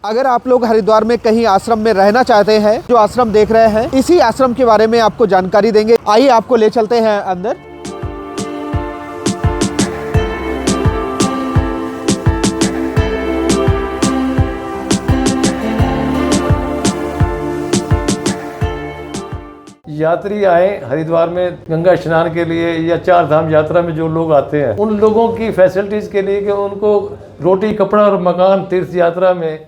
अगर आप लोग हरिद्वार में कहीं आश्रम में रहना चाहते हैं, जो आश्रम देख रहे हैं, इसी आश्रम के बारे में आपको जानकारी देंगे। आइए आपको ले चलते हैं अंदर। यात्री आए हरिद्वार में गंगा स्नान के लिए या चार धाम यात्रा में जो लोग आते हैं, उन लोगों की फैसिलिटीज के लिए कि उनको रोटी, कपड़ा और मकान तीर्थ यात्रा में।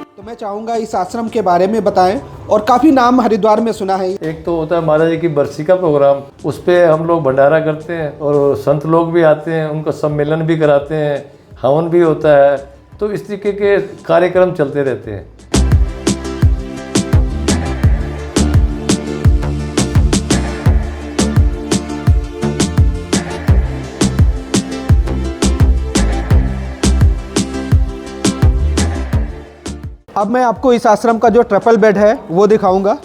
तो मैं चाहूँगा इस आश्रम के बारे में बताएं, और काफ़ी नाम हरिद्वार में सुना है। एक तो होता है महाराज जी की बरसी का प्रोग्राम, उस पर हम लोग भंडारा करते हैं और संत लोग भी आते हैं, उनका सम्मेलन भी कराते हैं, हवन भी होता है। तो इस तरीके के कार्यक्रम चलते रहते हैं। अब मैं आपको इस आश्रम का जो ट्रिपल बेड है वो दिखाऊंगा।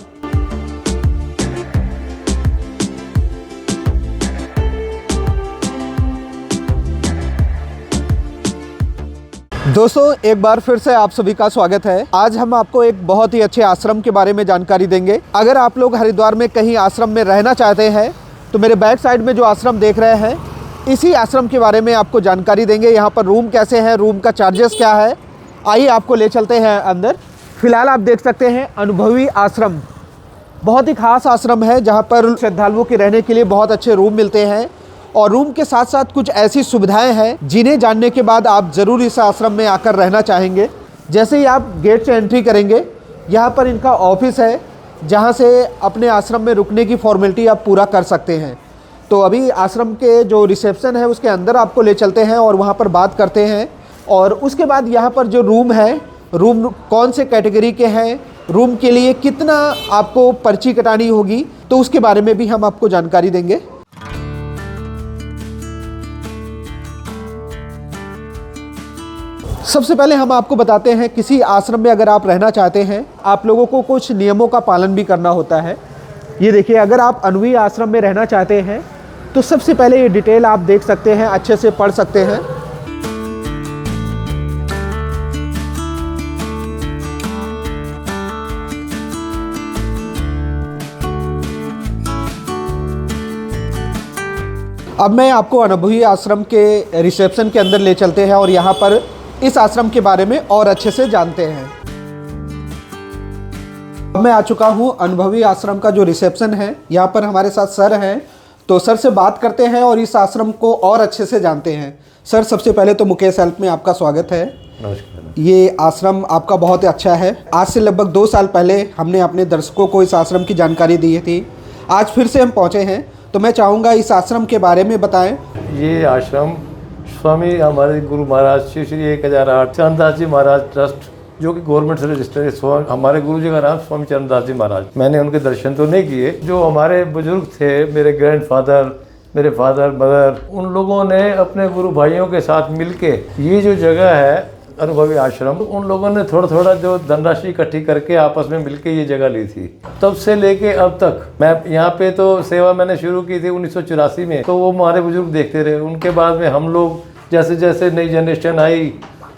दोस्तों, एक बार फिर से आप सभी का स्वागत है। आज हम आपको एक बहुत ही अच्छे आश्रम के बारे में जानकारी देंगे। अगर आप लोग हरिद्वार में कहीं आश्रम में रहना चाहते हैं तो मेरे बैक साइड में जो आश्रम देख रहे हैं, इसी आश्रम के बारे में आपको जानकारी देंगे। यहाँ पर रूम कैसे हैं, रूम का चार्जेस क्या है, आइए आपको ले चलते हैं अंदर। फिलहाल आप देख सकते हैं अनुभवी आश्रम, बहुत ही खास आश्रम है जहाँ पर श्रद्धालुओं के रहने के लिए बहुत अच्छे रूम मिलते हैं, और रूम के साथ साथ कुछ ऐसी सुविधाएं हैं जिन्हें जानने के बाद आप ज़रूर इस आश्रम में आकर रहना चाहेंगे। जैसे ही आप गेट से एंट्री करेंगे, यहाँ पर इनका ऑफिस है जहाँ से अपने आश्रम में रुकने की फॉर्मेलिटी आप पूरा कर सकते हैं। तो अभी आश्रम के जो रिसेप्शन है उसके अंदर आपको ले चलते हैं और वहाँ पर बात करते हैं। और उसके बाद यहाँ पर जो रूम है, रूम कौन से कैटेगरी के हैं, रूम के लिए कितना आपको पर्ची कटानी होगी, तो उसके बारे में भी हम आपको जानकारी देंगे। सबसे पहले हम आपको बताते हैं, किसी आश्रम में अगर आप रहना चाहते हैं, आप लोगों को कुछ नियमों का पालन भी करना होता है। ये देखिए, अगर आप अनुभवी आश्रम में रहना चाहते हैं तो सबसे पहले ये डिटेल आप देख सकते हैं, अच्छे से पढ़ सकते हैं। अब मैं आपको अनुभवी आश्रम के रिसेप्शन के अंदर ले चलते हैं और यहाँ पर इस आश्रम के बारे में और अच्छे से जानते हैं। अब मैं आ चुका हूँ अनुभवी आश्रम का जो रिसेप्शन है। यहाँ पर हमारे साथ सर हैं, तो सर से बात करते हैं और इस आश्रम को और अच्छे से जानते हैं। सर, सबसे पहले तो मुकेश हेल्प में आपका स्वागत है। नमस्कार। ये आश्रम आपका बहुत ही अच्छा है। आज से लगभग 2 साल पहले हमने अपने दर्शकों को इस आश्रम की जानकारी दी थी। आज फिर से हम पहुँचे हैं, तो मैं चाहूँगा इस आश्रम के बारे में बताएं। ये आश्रम स्वामी हमारे गुरु महाराज श्री श्री 1008 चरणदास जी महाराज ट्रस्ट, जो कि गवर्नमेंट से रजिस्टर्ड है। हमारे गुरु जी का नाम स्वामी चरणदास जी महाराज। मैंने उनके दर्शन तो नहीं किए। जो हमारे बुजुर्ग थे, मेरे ग्रैंडफादर, मेरे फादर, मदर, उन लोगों ने अपने गुरु भाइयों के साथ मिलके ये जो जगह है अनुभवी आश्रम, उन लोगों ने थोड़ा थोड़ा जो धनराशि इकट्ठी करके आपस में मिलके ये जगह ली थी। तब से लेके अब तक मैं यहाँ पे तो सेवा मैंने शुरू की थी 1984 में, तो वो हमारे बुजुर्ग देखते रहे। उनके बाद में हम लोग जैसे जैसे नई जनरेशन आई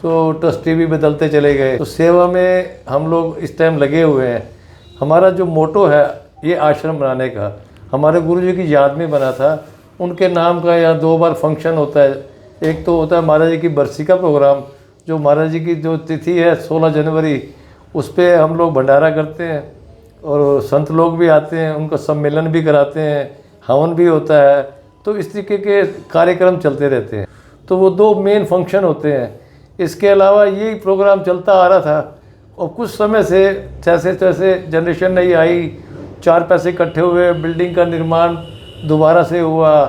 तो ट्रस्टी भी बदलते चले गए। तो सेवा में हम लोग इस टाइम लगे हुए हैं। हमारा जो मोटो है ये आश्रम बनाने का, हमारे गुरु जी की याद में बना था। उनके नाम का यहाँ 2 बार फंक्शन होता है। एक तो होता है महाराज जी की बरसी का प्रोग्राम, जो महाराज जी की जो तिथि है 16 जनवरी, उस पर हम लोग भंडारा करते हैं और संत लोग भी आते हैं, उनका सम्मेलन भी कराते हैं, हवन भी होता है। तो इस तरीके के कार्यक्रम चलते रहते हैं। तो वो 2 मेन फंक्शन होते हैं। इसके अलावा यही प्रोग्राम चलता आ रहा था, और कुछ समय से जैसे जैसे जनरेशन नई आई, 4 पैसे इकट्ठे हुए, बिल्डिंग का निर्माण दोबारा से हुआ।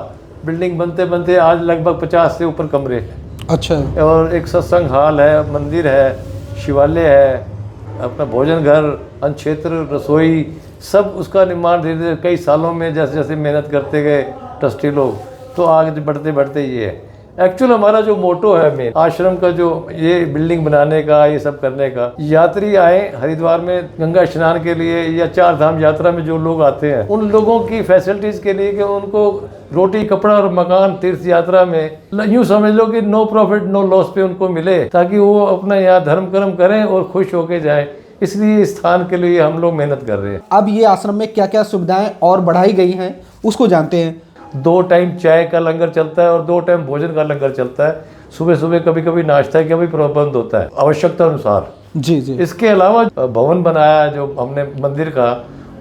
बिल्डिंग बनते बनते आज लगभग 50 से ऊपर कमरे हैं। अच्छा। और एक सत्संग हॉल है, मंदिर है, शिवालय है, अपना भोजन घर, अन्न क्षेत्र, रसोई, सब उसका निर्माण धीरे धीरे कई सालों में जैसे जैसे मेहनत करते गए ट्रस्टी लोग, तो आगे बढ़ते बढ़ते ये है। एक्चुअल हमारा जो मोटो है मेन आश्रम का, जो ये बिल्डिंग बनाने का, ये सब करने का, यात्री आए हरिद्वार में गंगा स्नान के लिए या 4 धाम यात्रा में जो लोग आते हैं, उन लोगों की फैसिलिटीज के लिए कि उनको रोटी, कपड़ा और मकान तीर्थ यात्रा में यूँ समझ लो कि नो प्रॉफिट नो लॉस पे उनको मिले, ताकि वो अपना यहाँ धर्म कर्म करें और खुश होके जाएं। इसलिए इस स्थान के लिए हम लोग मेहनत कर रहे हैं। अब ये आश्रम में क्या क्या सुविधाएं और बढ़ाई गई हैं उसको जानते हैं। 2 टाइम चाय का लंगर चलता है और 2 टाइम भोजन का लंगर चलता है। सुबह सुबह कभी कभी नाश्ता का भी प्रबंध होता है आवश्यकता अनुसार। जी जी। इसके अलावा भवन बनाया है जो हमने मंदिर का,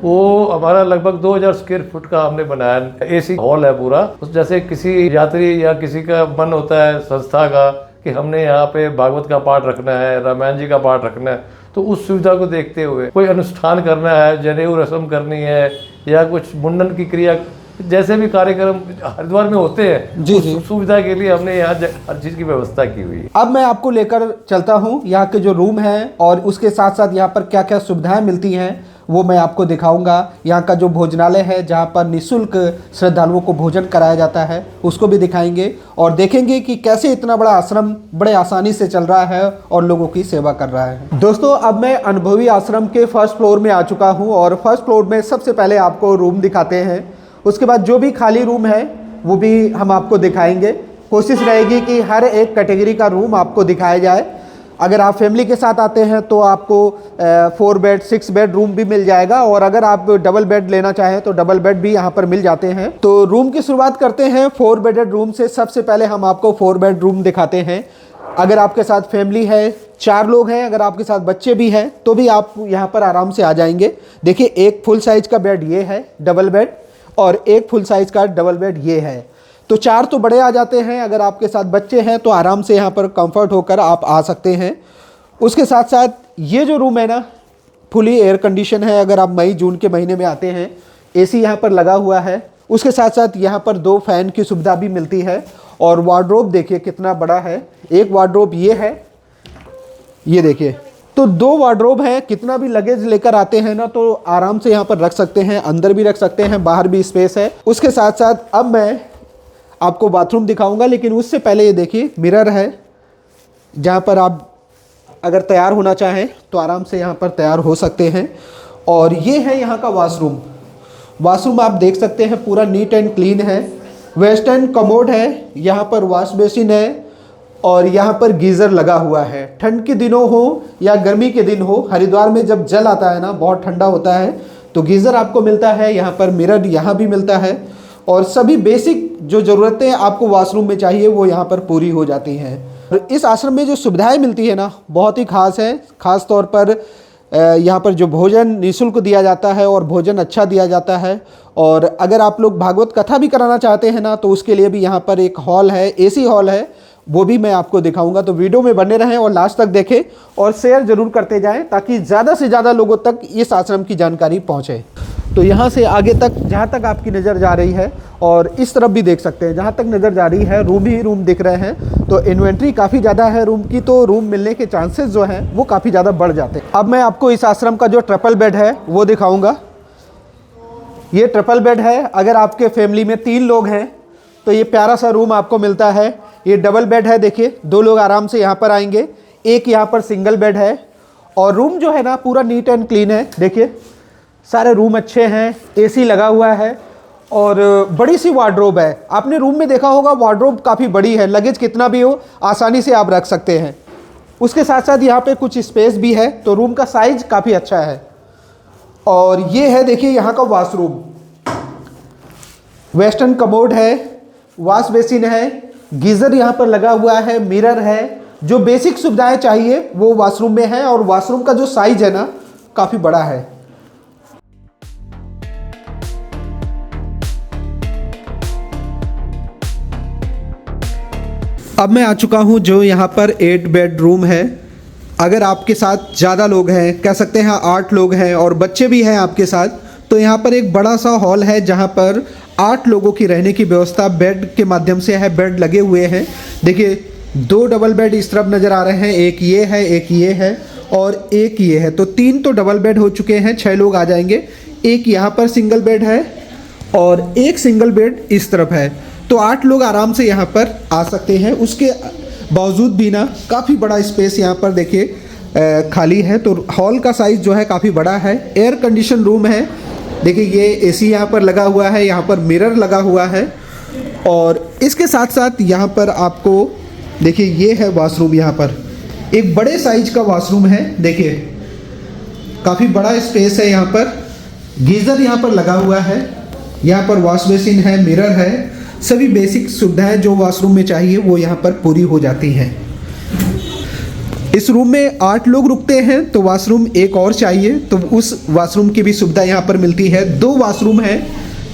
वो हमारा लगभग 2000 स्क्वायर फुट का हमने बनाया। एसी हॉल है पूरा। जैसे किसी यात्री या किसी का मन होता है संस्था का कि हमने यहाँ पे भागवत का पाठ रखना है, रामायण जी का पाठ रखना है, तो उस सुविधा को देखते हुए कोई अनुष्ठान करना है, जनेऊ रस्म करनी है या कुछ मुंडन की क्रिया, जैसे भी कार्यक्रम हरिद्वार में होते हैं, जी जी, उस सुविधा के लिए हमने यहाँ हर चीज़ की व्यवस्था की हुई है। अब मैं आपको लेकर चलता हूँ यहाँ के जो रूम हैं और उसके साथ साथ यहाँ पर क्या क्या सुविधाएं मिलती हैं वो मैं आपको दिखाऊंगा। यहाँ का जो भोजनालय है जहाँ पर निःशुल्क श्रद्धालुओं को भोजन कराया जाता है उसको भी दिखाएंगे और देखेंगे कि कैसे इतना बड़ा आश्रम बड़े आसानी से चल रहा है और लोगों की सेवा कर रहा है। दोस्तों, अब मैं अनुभवी आश्रम के फर्स्ट फ्लोर में आ चुका हूँ और फर्स्ट फ्लोर में सबसे पहले आपको रूम दिखाते हैं। उसके बाद जो भी खाली रूम है वो भी हम आपको दिखाएंगे। कोशिश रहेगी कि हर एक कैटेगरी का रूम आपको दिखाया जाए। अगर आप फैमिली के साथ आते हैं तो आपको 4 बेड 6 बेड रूम भी मिल जाएगा और अगर आप डबल बेड लेना चाहें तो डबल बेड भी यहाँ पर मिल जाते हैं। तो रूम की शुरुआत करते हैं 4 बेडेड रूम से। सबसे पहले हम आपको 4 बेड रूम दिखाते हैं। अगर आपके साथ फैमिली है, 4 लोग हैं, अगर आपके साथ बच्चे भी हैं तो भी आप यहाँ पर आराम से आ जाएंगे। देखिए, एक फुल साइज का बेड ये है डबल बेड और एक फुल साइज का डबल बेड ये है। तो 4 तो बड़े आ जाते हैं। अगर आपके साथ बच्चे हैं तो आराम से यहाँ पर कंफर्ट होकर आप आ सकते हैं। उसके साथ साथ ये जो रूम है ना, फुली एयर कंडीशन है। अगर आप मई जून के महीने में आते हैं, एसी यहाँ पर लगा हुआ है। उसके साथ साथ यहाँ पर 2 फैन की सुविधा भी मिलती है और वार्डरोब देखिए कितना बड़ा है। एक वार्डरोब ये है, ये देखिए, तो 2 वार्डरोब हैं। कितना भी लगेज लेकर आते हैं ना तो आराम से यहाँ पर रख सकते हैं, अंदर भी रख सकते हैं, बाहर भी स्पेस है। उसके साथ साथ अब मैं आपको बाथरूम दिखाऊंगा, लेकिन उससे पहले ये देखिए मिरर है जहाँ पर आप अगर तैयार होना चाहें तो आराम से यहाँ पर तैयार हो सकते हैं। और ये है यहाँ का वॉशरूम। वॉशरूम आप देख सकते हैं पूरा नीट एंड क्लीन है। वेस्टर्न कमोड है, यहाँ पर वॉश बेसिन है और यहाँ पर गीज़र लगा हुआ है। ठंड के दिनों हो या गर्मी के दिन हो, हरिद्वार में जब जल आता है ना बहुत ठंडा होता है, तो गीज़र आपको मिलता है। यहाँ पर मिरर यहाँ भी मिलता है और सभी बेसिक जो ज़रूरतें आपको वॉशरूम में चाहिए वो यहाँ पर पूरी हो जाती हैं। और इस आश्रम में जो सुविधाएं मिलती है ना बहुत ही खास है। ख़ास तौर पर यहाँ पर जो भोजन निःशुल्क दिया जाता है और भोजन अच्छा दिया जाता है। और अगर आप लोग भागवत कथा भी कराना चाहते हैं ना तो उसके लिए भी यहाँ पर एक हॉल है, एसी हॉल है, वो भी मैं आपको दिखाऊंगा। तो वीडियो में बने रहें और लास्ट तक देखें और शेयर ज़रूर करते जाएं ताकि ज़्यादा से ज़्यादा लोगों तक इस आश्रम की जानकारी पहुँचे। तो यहाँ से आगे तक जहाँ तक आपकी नज़र जा रही है और इस तरफ भी देख सकते हैं, जहाँ तक नज़र जा रही है रूम ही रूम दिख रहे हैं। तो इन्वेंट्री काफ़ी ज़्यादा है रूम की, तो रूम मिलने के चांसेस जो हैं वो काफ़ी ज़्यादा बढ़ जाते हैं। अब मैं आपको इस आश्रम का जो ट्रिपल बेड है वो दिखाऊँगा। ये ट्रिपल बेड है। अगर आपके फैमिली में 3 लोग हैं तो ये प्यारा सा रूम आपको मिलता है। ये डबल बेड है, देखिए 2 लोग आराम से यहाँ पर आएंगे। एक यहाँ पर सिंगल बेड है और रूम जो है ना पूरा नीट एंड क्लीन है। देखिए सारे रूम अच्छे हैं, एसी लगा हुआ है और बड़ी सी वार्डरोब है। आपने रूम में देखा होगा वार्डरोब काफ़ी बड़ी है, लगेज कितना भी हो आसानी से आप रख सकते हैं। उसके साथ साथ यहाँ पे कुछ स्पेस भी है, तो रूम का साइज़ काफ़ी अच्छा है। और ये है देखिए यहाँ का वॉशरूम, वेस्टर्न कमोड है, वॉश बेसिन है, गीज़र यहाँ पर लगा हुआ है, मिरर है। जो बेसिक सुविधाएं चाहिए वो वॉशरूम में है और वॉशरूम का जो साइज़ है ना काफ़ी बड़ा है। अब मैं आ चुका हूँ जो यहाँ पर 8 बेड रूम है। अगर आपके साथ ज़्यादा लोग हैं, कह सकते हैं 8 लोग हैं और बच्चे भी हैं आपके साथ, तो यहाँ पर एक बड़ा सा हॉल है जहाँ पर 8 लोगों की रहने की व्यवस्था बेड के माध्यम से है। बेड लगे हुए हैं, देखिए 2 डबल बेड इस तरफ नज़र आ रहे हैं, एक ये है, एक ये है और एक ये है। तो 3 तो डबल बेड हो चुके हैं, 6 लोग आ जाएंगे। एक यहाँ पर सिंगल बेड है और एक सिंगल बेड इस तरफ है। तो 8 लोग आराम से यहाँ पर आ सकते हैं। उसके बावजूद भी ना काफ़ी बड़ा स्पेस यहाँ पर देखिए खाली है। तो हॉल का साइज़ जो है काफ़ी बड़ा है। एयर कंडीशन रूम है। देखिए ये एसी यहाँ पर लगा हुआ है, यहाँ पर मिरर लगा हुआ है। और इसके साथ साथ यहाँ पर आपको देखिए ये है वॉशरूम। यहाँ पर एक बड़े साइज का वॉशरूम है। देखिए काफ़ी बड़ा स्पेस है। यहाँ पर गीज़र यहाँ पर लगा हुआ है। यहाँ पर वॉश बेसिन है, मिरर है। सभी बेसिक सुविधाएं जो वॉशरूम में चाहिए वो यहाँ पर पूरी हो जाती हैं। इस रूम में 8 लोग रुकते हैं तो वॉशरूम एक और चाहिए तो उस वॉशरूम की भी सुविधा यहाँ पर मिलती है। 2 वॉशरूम है।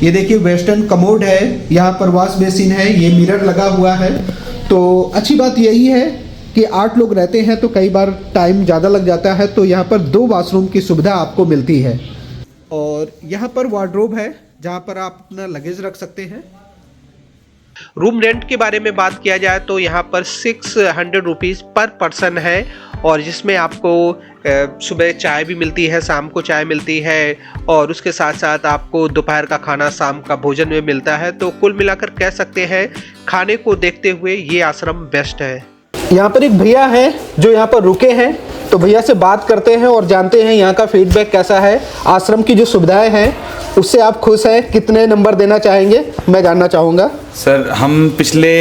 ये देखिए वेस्टर्न कमोड है, यहाँ पर वॉश बेसिन है, ये मिरर लगा हुआ है। तो अच्छी बात यही है कि 8 लोग रहते हैं तो कई बार टाइम ज़्यादा लग जाता है, तो यहाँ पर 2 वॉशरूम की सुविधा आपको मिलती है। और यहाँ पर वार्डरोब है जहाँ पर आप अपना लगेज रख सकते हैं। रूम रेंट के बारे में बात किया जाए तो यहाँ पर 600 रुपीज़ पर पर्सन है, और जिसमें आपको सुबह चाय भी मिलती है, शाम को चाय मिलती है, और उसके साथ साथ आपको दोपहर का खाना, शाम का भोजन में मिलता है। तो कुल मिलाकर कह सकते हैं खाने को देखते हुए ये आश्रम बेस्ट है। यहाँ पर एक भैया हैं जो यहाँ पर रुके हैं, तो भैया से बात करते हैं और जानते हैं यहाँ का फीडबैक कैसा है। आश्रम की जो सुविधाएं हैं उससे आप खुश हैं? कितने नंबर देना चाहेंगे मैं जानना चाहूँगा। सर हम पिछले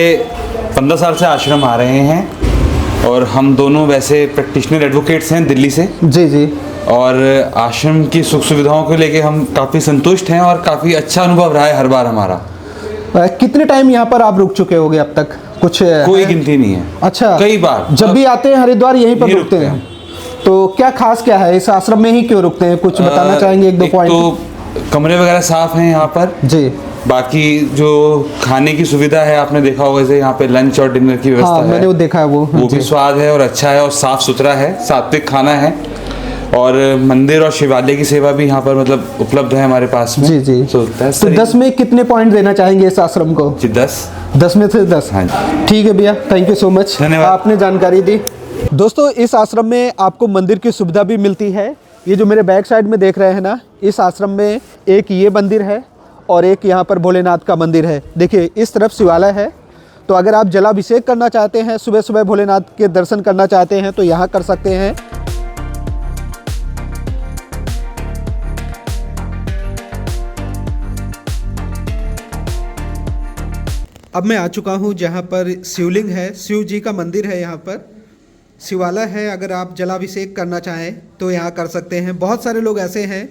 15 साल से आश्रम आ रहे हैं और हम दोनों वैसे प्रैक्टिशनर एडवोकेट्स हैं दिल्ली से। जी जी। और आश्रम की सुख सुविधाओं को लेके हम काफ़ी संतुष्ट हैं और काफ़ी अच्छा अनुभव रहा है हर बार हमारा। कितने टाइम यहाँ पर आप रुक चुके होंगे अब तक? कुछ कोई गिनती नहीं है। अच्छा, कई बार जब भी आते हैं हरिद्वार यहीं पर रुकते हैं। तो क्या खास क्या है इस आश्रम में ही क्यों रुकते हैं? कुछ बताना चाहेंगे 1-2 पॉइंट? तो कमरे वगैरह साफ हैं यहाँ पर जी। बाकी जो खाने की सुविधा है आपने देखा होगा, जैसे यहाँ पे लंच और डिनर की व्यवस्था है। मैंने वो देखा है। वो भी स्वाद है और अच्छा है और साफ सुथरा है, सात्विक खाना है। और मंदिर और शिवालय की सेवा भी यहाँ पर मतलब उपलब्ध है हमारे पास में। जी जी। तो 10 में कितने पॉइंट देना चाहेंगे इस आश्रम को? जी 10 में से 10। हाँ जी। ठीक है भैया, थैंक यू सो मच, धन्यवाद। आपने जानकारी दी। दोस्तों इस आश्रम में आपको मंदिर की सुविधा भी मिलती है। ये जो मेरे बैक साइड में देख रहे हैं ना, इस आश्रम में एक ये मंदिर है और एक यहाँ पर भोलेनाथ का मंदिर है। देखिए इस तरफ शिवालय है। तो अगर आप जलाभिषेक करना चाहते हैं, सुबह सुबह भोलेनाथ के दर्शन करना चाहते हैं तो यहाँ कर सकते हैं। अब मैं आ चुका हूँ जहाँ पर शिवलिंग है, शिव जी का मंदिर है। यहाँ पर शिवालय है। अगर आप जलाभिषेक करना चाहें तो यहाँ कर सकते हैं। बहुत सारे लोग ऐसे हैं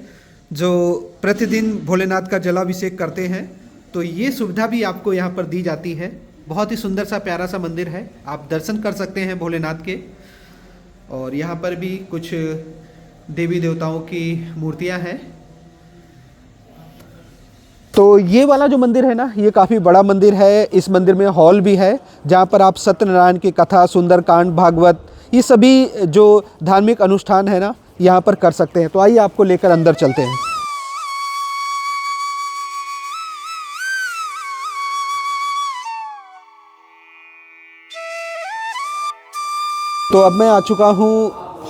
जो प्रतिदिन भोलेनाथ का जलाभिषेक करते हैं, तो ये सुविधा भी आपको यहाँ पर दी जाती है। बहुत ही सुंदर सा प्यारा सा मंदिर है, आप दर्शन कर सकते हैं भोलेनाथ के। और यहाँ पर भी कुछ देवी देवताओं की मूर्तियाँ हैं। तो ये वाला जो मंदिर है ना, ये काफ़ी बड़ा मंदिर है। इस मंदिर में हॉल भी है जहाँ पर आप सत्यनारायण की कथा, सुंदरकांड, भागवत, ये सभी जो धार्मिक अनुष्ठान है ना यहाँ पर कर सकते हैं। तो आइए आपको लेकर अंदर चलते हैं। तो अब मैं आ चुका हूँ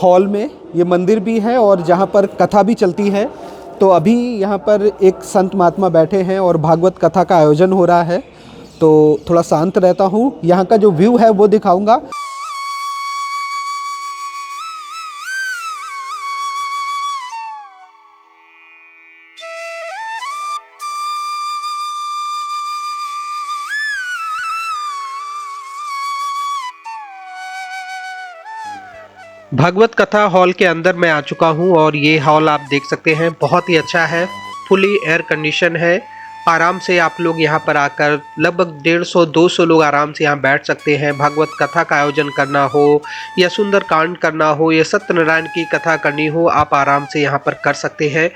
हॉल में। ये मंदिर भी है और जहाँ पर कथा भी चलती है। तो अभी यहाँ पर एक संत महात्मा बैठे हैं और भागवत कथा का आयोजन हो रहा है। तो थोड़ा शांत रहता हूँ, यहाँ का जो व्यू है वो दिखाऊंगा। भागवत कथा हॉल के अंदर मैं आ चुका हूं और ये हॉल आप देख सकते हैं, बहुत ही अच्छा है, फुली एयर कंडीशन है। आराम से आप लोग यहां पर आकर लगभग 150-200 लोग आराम से यहां बैठ सकते हैं। भागवत कथा का आयोजन करना हो या सुंदरकांड करना हो या सत्यनारायण की कथा करनी हो, आप आराम से यहां पर कर सकते हैं।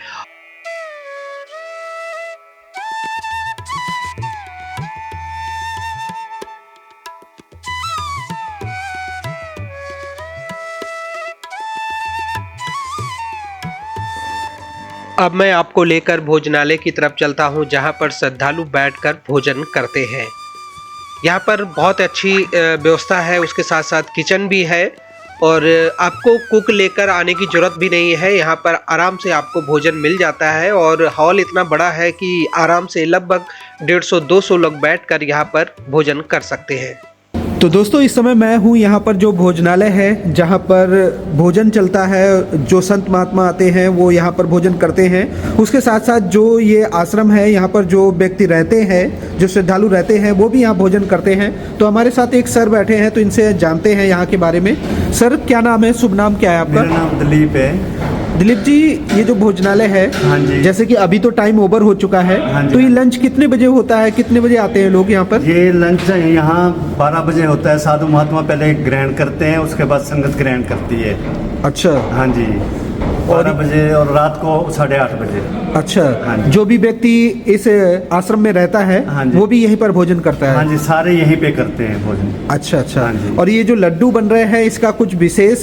अब मैं आपको लेकर भोजनालय की तरफ चलता हूं, जहां पर श्रद्धालु बैठकर भोजन करते हैं। यहां पर बहुत अच्छी व्यवस्था है, उसके साथ साथ किचन भी है और आपको कुक लेकर आने की ज़रूरत भी नहीं है। यहाँ पर आराम से आपको भोजन मिल जाता है और हॉल इतना बड़ा है कि आराम से लगभग 150-200 लोग बैठकर यहाँ पर भोजन कर सकते हैं। तो दोस्तों इस समय मैं हूँ यहाँ पर जो भोजनालय है, जहाँ पर भोजन चलता है, जो संत महात्मा आते हैं वो यहाँ पर भोजन करते हैं। उसके साथ साथ जो ये आश्रम है, यहाँ पर जो व्यक्ति रहते हैं, जो श्रद्धालु रहते हैं, वो भी यहाँ भोजन करते हैं। तो हमारे साथ एक सर बैठे हैं, तो इनसे जानते हैं यहाँ के बारे में। सर क्या नाम है, शुभ नाम क्या है आपका? मेरा नाम दिलीप है। दिलीप जी, ये जो भोजनालय है, हाँ जी। जैसे कि अभी तो टाइम ओवर हो चुका है, हाँ जी। तो ये लंच कितने बजे होता है, कितने बजे आते हैं लोग यहाँ पर? ये लंच यहाँ 12 बजे होता है। साधु महात्मा पहले ग्रहण करते हैं, उसके बाद संगत ग्रहण करती है। अच्छा। हाँ जी, 12 बजे और रात को 8:30 बजे। अच्छा। हाँ जी। जो भी व्यक्ति इस आश्रम में रहता है, हाँ जी। वो भी यहीं पर भोजन करता है? हाँ जी, सारे यहीं पे करते हैं भोजन। अच्छा अच्छा। हाँ जी। और ये जो लड्डू बन रहे हैं, इसका कुछ विशेष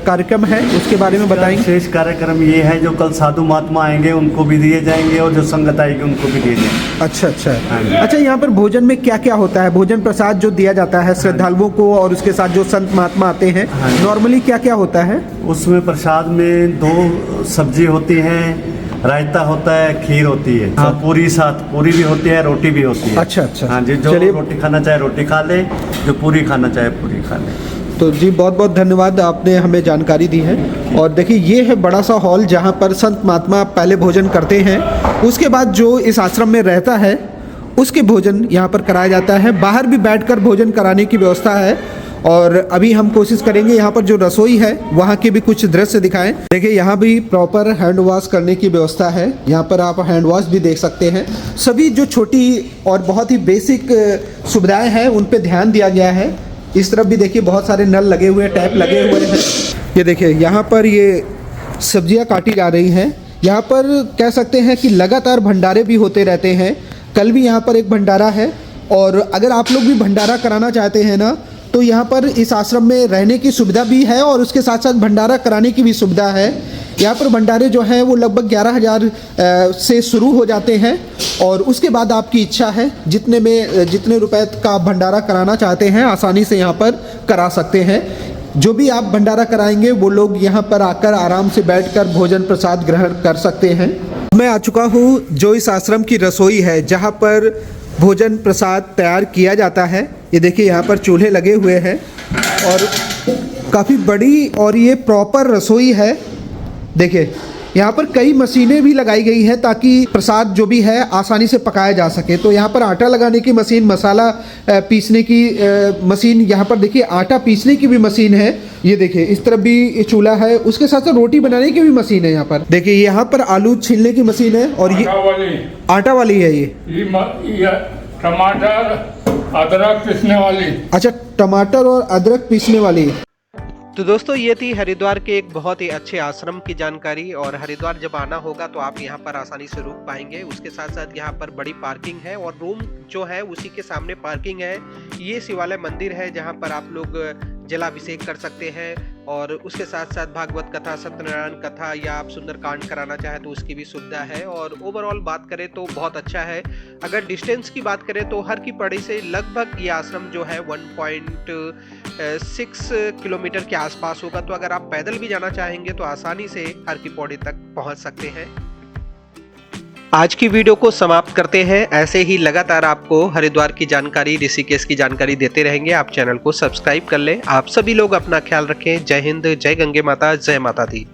कार्यक्रम है, उसके बारे में बताएंगे? विशेष कार्यक्रम ये है, जो कल साधु महात्मा आएंगे उनको भी दिए जाएंगे, और जो संगत आएगी उनको भी दिए जाएंगे। अच्छा अच्छा। हाँ जी। अच्छा, यहाँ पर भोजन में क्या क्या होता है? भोजन प्रसाद जो दिया जाता है श्रद्धालुओं को, और उसके साथ जो संत महात्मा आते हैं, हाँ जी। नॉर्मली क्या क्या होता है उसमें? प्रसाद में 2 सब्जी होती है, रायता होता है, खीर होती है। हाँ। पूरी साथ, पूरी भी होती है, रोटी भी होती है। अच्छा अच्छा। हाँ जी, जो चलिए। रोटी खाना चाहे रोटी खा ले, जो पूरी खाना चाहे पूरी खा ले। तो जी बहुत बहुत धन्यवाद, आपने हमें जानकारी दी है। और देखिए, ये है बड़ा सा हॉल जहाँ पर संत महात्मा पहले भोजन करते हैं, उसके बाद जो इस आश्रम में रहता है उसके भोजन यहाँ पर कराया जाता है। बाहर भी बैठकर भोजन कराने की व्यवस्था है। और अभी हम कोशिश करेंगे यहाँ पर जो रसोई है वहाँ के भी कुछ दृश्य दिखाएं। देखिए, यहाँ भी प्रॉपर हैंड वॉश करने की व्यवस्था है। यहाँ पर आप हैंड वॉश भी देख सकते हैं। सभी जो छोटी और बहुत ही बेसिक सुविधाएं हैं उन पे ध्यान दिया गया है। इस तरफ भी देखिए बहुत सारे नल लगे हुए, टैप लगे हुए हैं। ये देखिए, यहाँ पर ये सब्जियाँ काटी जा रही हैं। यहाँ पर कह सकते हैं कि लगातार भंडारे भी होते रहते हैं। कल भी यहाँ पर एक भंडारा है, और अगर आप लोग भी भंडारा कराना चाहते हैं ना, तो यहाँ पर इस आश्रम में रहने की सुविधा भी है, और उसके साथ साथ भंडारा कराने की भी सुविधा है। यहाँ पर भंडारे जो हैं वो लगभग 11,000 से शुरू हो जाते हैं, और उसके बाद आपकी इच्छा है जितने रुपए का भंडारा कराना चाहते हैं आसानी से यहाँ पर करा सकते हैं। जो भी आप भंडारा कराएंगे वो लोग यहाँ पर आकर आराम से बैठकर भोजन प्रसाद ग्रहण कर सकते हैं। मैं आ चुका हूँ जो इस आश्रम की रसोई है, जहाँ पर भोजन प्रसाद तैयार किया जाता है। ये देखिए, यहाँ पर चूल्हे लगे हुए हैं, और काफ़ी बड़ी और ये प्रॉपर रसोई है। देखिए, यहाँ पर कई मशीनें भी लगाई गई हैं ताकि प्रसाद जो भी है आसानी से पकाया जा सके। तो यहाँ पर आटा लगाने की मशीन, मसाला पीसने की मशीन, यहाँ पर देखिए आटा पीसने की भी मशीन है। ये देखिए, इस तरफ भी चूल्हा है, उसके साथ साथ रोटी बनाने की भी मशीन है। यहाँ पर देखिए, यहाँ पर आलू छीलने की मशीन है, और ये आटा वाली है। ये टमाटर अदरक पीसने वाली। अच्छा, टमाटर और अदरक पीसने वाली। तो दोस्तों, ये थी हरिद्वार के एक बहुत ही अच्छे आश्रम की जानकारी। और हरिद्वार जब आना होगा तो आप यहाँ पर आसानी से रुक पाएंगे। उसके साथ साथ यहाँ पर बड़ी पार्किंग है, और रूम जो है उसी के सामने पार्किंग है। ये शिवालय मंदिर है जहाँ पर आप लोग जलाभिषेक कर सकते हैं, और उसके साथ साथ भागवत कथा, सत्यनारायण कथा, या आप सुंदरकांड कराना चाहे तो उसकी भी सुविधा है। और ओवरऑल बात करें तो बहुत अच्छा है। अगर डिस्टेंस की बात करें तो हर की पौड़ी से लगभग ये आश्रम जो है 1.6 किलोमीटर के आसपास होगा। तो अगर आप पैदल भी जाना चाहेंगे तो आसानी से हर की पौड़ी तक पहुंच सकते हैं। आज की वीडियो को समाप्त करते हैं। ऐसे ही लगातार आपको हरिद्वार की जानकारी, ऋषिकेश की जानकारी देते रहेंगे। आप चैनल को सब्सक्राइब कर लें। आप सभी लोग अपना ख्याल रखें। जय हिंद, जय गंगे माता, जय माता दी।